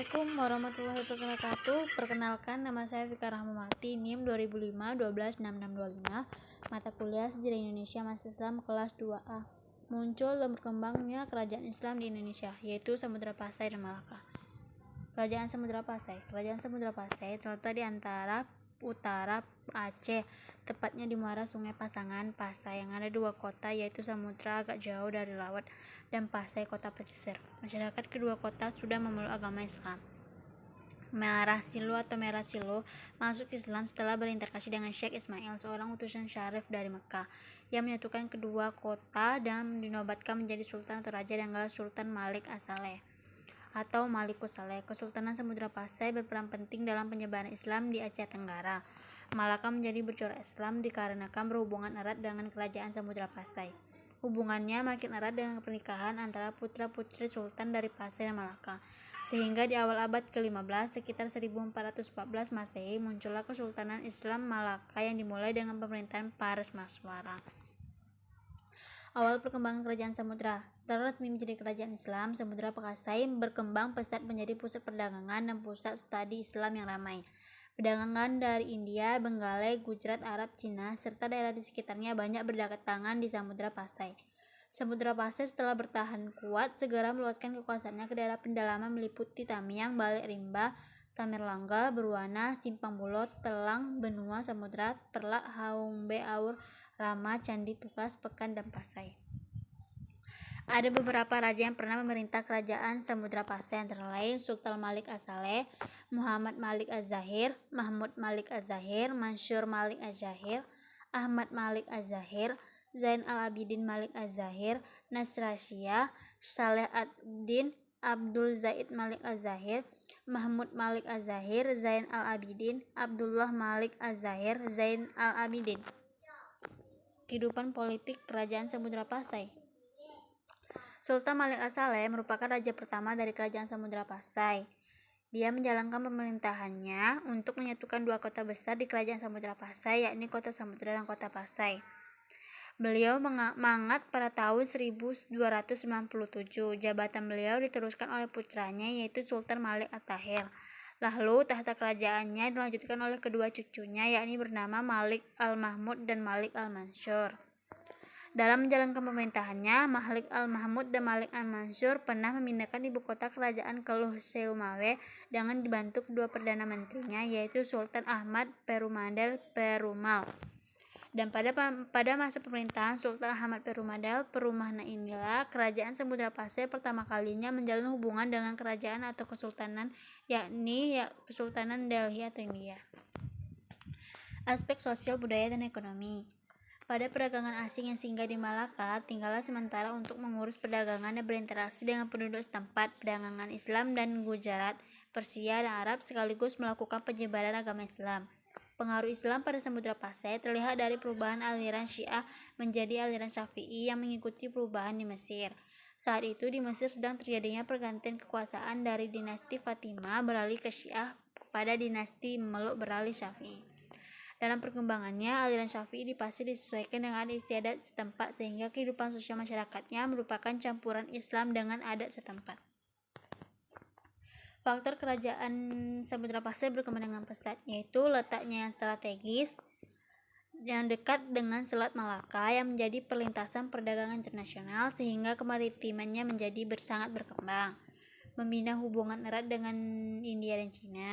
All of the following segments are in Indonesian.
Assalamualaikum warahmatullahi wabarakatuh. Perkenalkan, nama saya Fika Rahmawati, NIM 2005-12-6625, mata kuliah Sejarah Indonesia Masa Islam kelas 2A. Muncul dan berkembangnya kerajaan Islam di Indonesia, yaitu Samudra Pasai dan Malaka. Kerajaan Samudra Pasai terletak di antara utara Aceh, tepatnya di muara Sungai Pasangan, Pasai, yang ada dua kota, yaitu Samudra agak jauh dari laut dan Pasai kota pesisir. Masyarakat kedua kota sudah memeluk agama Islam. Merah Silo masuk Islam setelah berinteraksi dengan Syekh Ismail, seorang utusan syarif dari Mekah, yang menyatukan kedua kota dan dinobatkan menjadi sultan atau raja dengan gelar Sultan Malik as-Saleh atau Malikus Saleh. Kesultanan Samudra Pasai berperan penting dalam penyebaran Islam di Asia Tenggara. Malaka menjadi bercorak Islam dikarenakan berhubungan erat dengan kerajaan Samudra Pasai. Hubungannya makin erat dengan pernikahan antara putra-putri sultan dari Pasai dan Malaka, sehingga di awal abad ke-15 sekitar 1414 Masehi muncullah Kesultanan Islam Malaka yang dimulai dengan pemerintahan Pares Maswara. Awal perkembangan kerajaan Samudra. Setelah resmi menjadi kerajaan Islam, Samudra Pasai berkembang pesat menjadi pusat perdagangan dan pusat studi Islam yang ramai. Perdagangan dari India, Benggala, Gujarat, Arab, Cina, serta daerah di sekitarnya banyak berdatangan di Samudra Pasai. Samudra Pasai setelah bertahan kuat, segera meluaskan kekuasaannya ke daerah pendalaman meliputi Tamiang, Balik Rimba, Samerlangga, Berwana, Simpang Bulot, Telang, Benua Samudra, Perlak, Haumbe Aur, Rama, Candi, Tukas, Pekan, dan Pasai. Ada beberapa raja yang pernah memerintah kerajaan Samudra Pasai, antara lain Sultan Malik as-Saleh, Muhammad Malik az-Zahir, Mahmud Malik az-Zahir, Mansur Malik az-Zahir, Ahmad Malik az-Zahir, Zain al-Abidin Malik az-Zahir, Nasrasiyah, Saleh ad-Din, Abdul Zaid Malik az-Zahir, Mahmud Malik az-Zahir, Zain al-Abidin, Abdullah Malik az-Zahir, Zain al-Abidin. Kehidupan politik kerajaan Samudra Pasai. Sultan Malik as-Saleh merupakan raja pertama dari kerajaan Samudra Pasai. Dia menjalankan pemerintahannya untuk menyatukan dua kota besar di kerajaan Samudra Pasai, yakni kota Samudra dan kota Pasai. Beliau mangkat pada tahun 1297. Jabatan beliau diteruskan oleh putranya, yaitu Sultan Malik at-Tahir. Lalu tahta kerajaannya dilanjutkan oleh kedua cucunya, yakni bernama Malik al-Mahmud dan Malik al-Mansur. Dalam menjalankan pemerintahannya, Malik al-Mahmud dan Malik al-Mansur pernah memindahkan ibu kota kerajaan ke Luhseumawe dengan dibantu kedua perdana menterinya, yaitu Sultan Ahmad Perumadel Perumal. Dan pada masa pemerintahan Sultan Ahmad Perumadel Perumahna inilah kerajaan Samudra Pasai pertama kalinya menjalin hubungan dengan kerajaan atau kesultanan, yakni Kesultanan Delhi atau India. Aspek sosial, budaya, dan ekonomi. Pada perdagangan asing yang singgah di Malaka, tinggallah sementara untuk mengurus perdagangan dan berinteraksi dengan penduduk setempat. Perdagangan Islam dan Gujarat, Persia, dan Arab sekaligus melakukan penyebaran agama Islam. Pengaruh Islam pada Samudra Pasai terlihat dari perubahan aliran Syiah menjadi aliran Syafi'i yang mengikuti perubahan di Mesir. Saat itu di Mesir sedang terjadinya pergantian kekuasaan dari dinasti Fatimah beralih ke Syiah kepada dinasti Memeluk beralih Syafi'i. Dalam perkembangannya, aliran Syafi'i pasti disesuaikan dengan istiadat setempat, sehingga kehidupan sosial masyarakatnya merupakan campuran Islam dengan adat setempat. Faktor kerajaan Samudra Pasai berkembang dengan pesat, yaitu letaknya yang strategis yang dekat dengan Selat Malaka yang menjadi perlintasan perdagangan internasional, sehingga kemaritimannya menjadi sangat berkembang, membina hubungan erat dengan India dan Cina.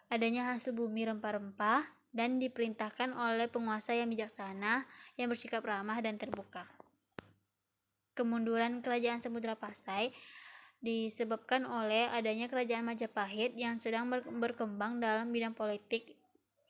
Adanya hasil bumi rempah-rempah dan diperintahkan oleh penguasa yang bijaksana yang bersikap ramah dan terbuka. Kemunduran kerajaan Samudra Pasai disebabkan oleh adanya kerajaan Majapahit yang sedang berkembang dalam bidang politik,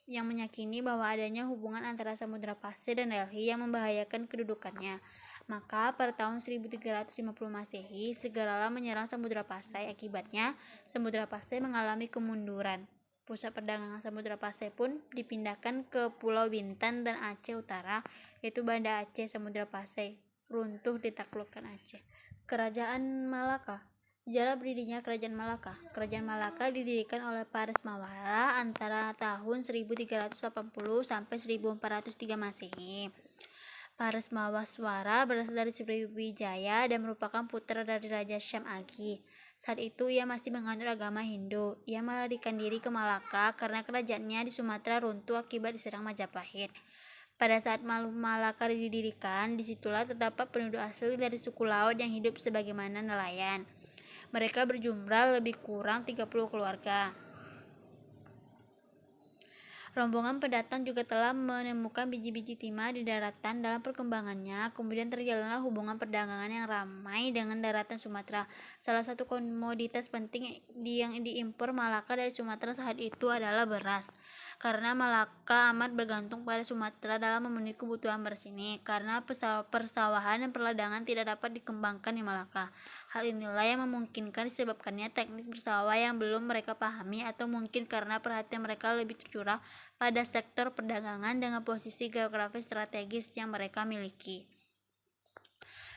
yang meyakini bahwa adanya hubungan antara Samudra Pasai dan Delhi yang membahayakan kedudukannya. Maka pada tahun 1350 Masehi segeralah menyerang Samudra Pasai. Akibatnya Samudra Pasai mengalami kemunduran. Pusat perdagangan Samudra Pasai pun dipindahkan ke Pulau Bintan dan Aceh Utara, yaitu Banda Aceh. Samudra Pasai runtuh ditaklukkan Aceh. Kerajaan Malaka. Sejarah berdirinya Kerajaan Malaka. Kerajaan Malaka didirikan oleh Pares Mawara antara tahun 1380 sampai 1403 Masehi. Pares Mawaswara berasal dari Sriwijaya dan merupakan putra dari Raja Syam Agi. Saat itu ia masih menganut agama Hindu. Ia melarikan diri ke Malaka karena kerajaannya di Sumatera runtuh akibat diserang Majapahit. Pada saat Malaka didirikan, disitulah terdapat penduduk asli dari suku laut yang hidup sebagaimana nelayan. Mereka berjumlah lebih kurang 30 keluarga. Rombongan pendatang juga telah menemukan biji-biji timah di daratan. Dalam perkembangannya, kemudian terjalanlah hubungan perdagangan yang ramai dengan daratan Sumatera. Salah satu komoditas penting yang diimpor Malaka dari Sumatera saat itu adalah beras. Karena Malaka amat bergantung pada Sumatera dalam memenuhi kebutuhan beras ini, karena persawahan dan perladangan tidak dapat dikembangkan di Malaka. Hal inilah yang memungkinkan disebabkannya teknis bersawah yang belum mereka pahami, atau mungkin karena perhatian mereka lebih tercurah pada sektor perdagangan dengan posisi geografis strategis yang mereka miliki.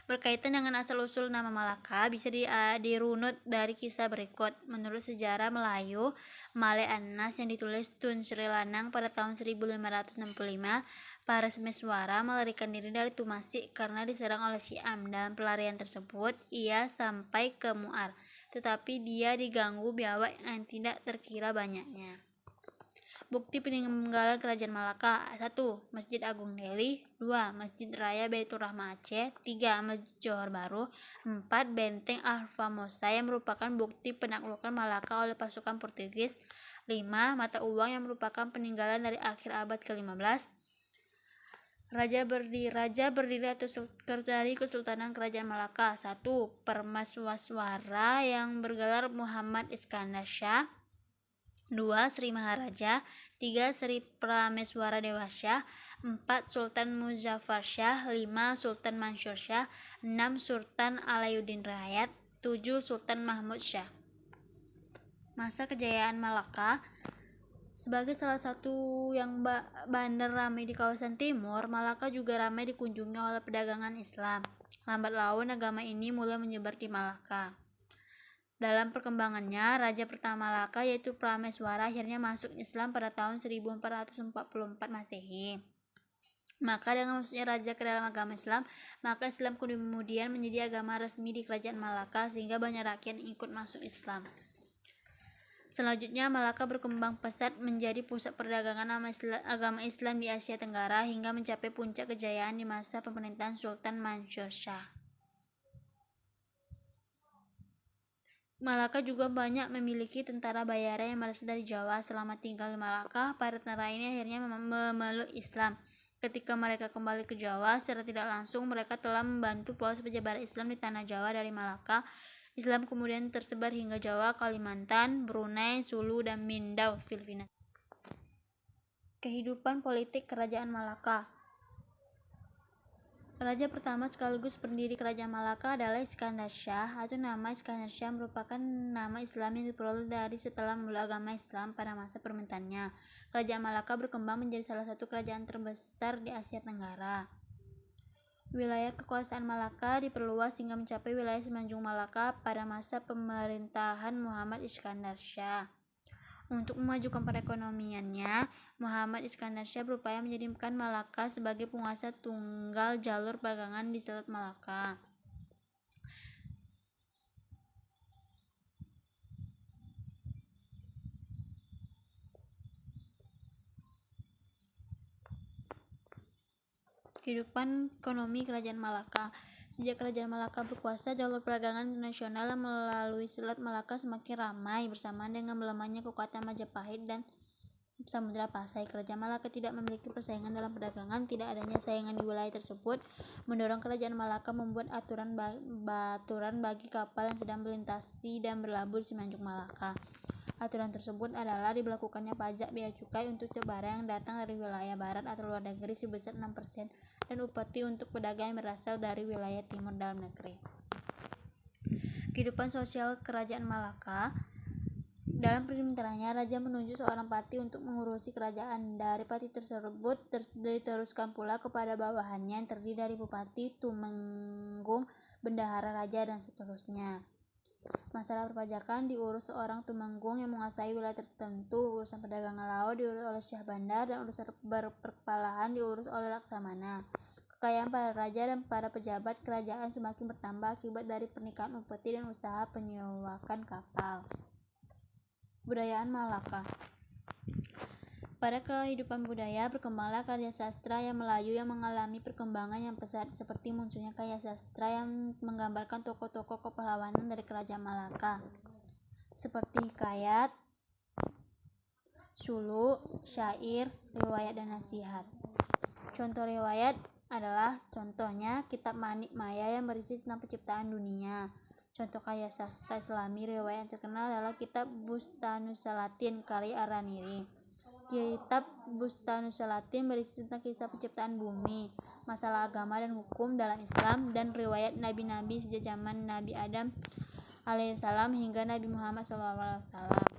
Berkaitan dengan asal-usul nama Malaka bisa dirunut dari kisah berikut. Menurut sejarah Melayu, Male Anas yang ditulis Tun Sri Lanang pada tahun 1565, para Semeswara melarikan diri dari Tumasik karena diserang oleh Syiam. Dalam pelarian tersebut, ia sampai ke Muar, tetapi dia diganggu biawak yang tidak terkira banyaknya. Bukti peninggalan Kerajaan Malaka: 1. Masjid Agung Delhi. 2. Masjid Raya Baitur Rahmah Aceh. 3. Masjid Johor Bahru. 4. Benteng Alfamosa yang merupakan bukti penaklukan Malaka oleh pasukan Portugis. 5. Mata uang yang merupakan peninggalan dari akhir abad ke-15. Raja berdiri atau dari Kesultanan Kerajaan Malaka. 1. Permaswara yang bergelar Muhammad Iskandar Shah. 2. Sri Maharaja. 3. Sri Prameswara Dewa Shah. 4. Sultan Muzaffar Shah. 5. Sultan Mansur Shah. 6. Sultan Alauddin Rayat. 7. Sultan Mahmud Shah. Masa kejayaan Malaka. Sebagai salah satu yang bandar ramai di kawasan timur, Malaka juga ramai dikunjungi oleh perdagangan Islam. Lambat laun agama ini mulai menyebar di Malaka. Dalam perkembangannya, raja pertama Malaka yaitu Prameswara akhirnya masuk Islam pada tahun 1444 Masehi. Maka dengan masuknya raja ke dalam agama Islam, maka Islam kemudian menjadi agama resmi di Kerajaan Malaka sehingga banyak rakyat yang ikut masuk Islam. Selanjutnya, Malaka berkembang pesat menjadi pusat perdagangan agama Islam di Asia Tenggara hingga mencapai puncak kejayaan di masa pemerintahan Sultan Mansur Shah. Malaka juga banyak memiliki tentara bayaran yang berasal dari Jawa. Selama tinggal di Malaka, para tentara ini akhirnya memeluk Islam. Ketika mereka kembali ke Jawa, secara tidak langsung mereka telah membantu proses penyebaran Islam di tanah Jawa dari Malaka. Islam kemudian tersebar hingga Jawa, Kalimantan, Brunei, Sulu, dan Mindanao, Filipina. Kehidupan politik Kerajaan Malaka. Raja pertama sekaligus pendiri Kerajaan Malaka adalah Iskandar Shah, atau nama Iskandar Shah merupakan nama Islam yang diperoleh dari setelah memeluk agama Islam pada masa pemerintahannya. Kerajaan Malaka berkembang menjadi salah satu kerajaan terbesar di Asia Tenggara. Wilayah kekuasaan Malaka diperluas hingga mencapai wilayah Semenanjung Malaka pada masa pemerintahan Muhammad Iskandar Shah. Untuk memajukan perekonomiannya, Muhammad Iskandar Shah berupaya menjadikan Malaka sebagai penguasa tunggal jalur perdagangan di Selat Malaka. Kehidupan ekonomi Kerajaan Malaka. Sejak Kerajaan Malaka berkuasa, jalur perdagangan internasional melalui Selat Malaka semakin ramai. Bersamaan dengan melemahnya kekuatan Majapahit dan Samudra Pasai, Kerajaan Malaka tidak memiliki persaingan dalam perdagangan. Tidak adanya saingan di wilayah tersebut mendorong Kerajaan Malaka membuat aturan bagi kapal yang sedang melintasi dan berlabuh di Semenanjung Malaka. Aturan tersebut adalah diberlakukannya pajak bea cukai untuk setiap barang yang datang dari wilayah barat atau luar negeri sebesar 6% dan upeti untuk pedagang yang berasal dari wilayah timur dalam negeri. Kehidupan sosial Kerajaan Malaka. Dalam pemerintahannya, raja menunjuk seorang pati untuk mengurusi kerajaan. Dari pati tersebut diteruskan pula kepada bawahannya yang terdiri dari bupati, tumenggung, bendahara raja, dan seterusnya. Masalah perpajakan diurus seorang tumenggung yang menguasai wilayah tertentu. Urusan perdagangan laut diurus oleh Syah Bandar, dan urusan berperkepalahan diurus oleh Laksamana. Kekayaan para raja dan para pejabat kerajaan semakin bertambah akibat dari pernikahan upeti dan usaha penyewakan kapal. Kebudayaan Malaka. Pada kehidupan budaya, berkembanglah karya sastra yang Melayu yang mengalami perkembangan yang pesat, seperti munculnya karya sastra yang menggambarkan tokoh-tokoh kepahlawanan dari kerajaan Malaka, seperti hikayat, suluk, syair, riwayat, dan nasihat. Contoh riwayat adalah contohnya Kitab Manik Maya yang berisi tentang penciptaan dunia. Contoh karya sastra Islami riwayat yang terkenal adalah Kitab Bustanusalatin karya Ar-Raniri. Kitab Bustanusalatin berisi tentang kisah penciptaan bumi, masalah agama dan hukum dalam Islam, dan riwayat nabi-nabi sejak zaman Nabi Adam alaihissalam hingga Nabi Muhammad SAW.